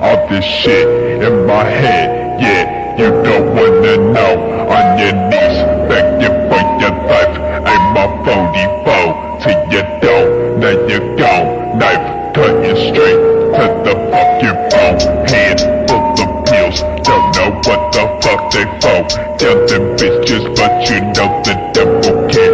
All this shit in my head, yeah, you don't wanna know. On your knees, begging for your life. Ain't my 44 to your door, now you're gone. Knife cutting straight to the fucking bone. Hand full of pills, don't know what the fuck they for. Tell them bitches, but you know the devil can't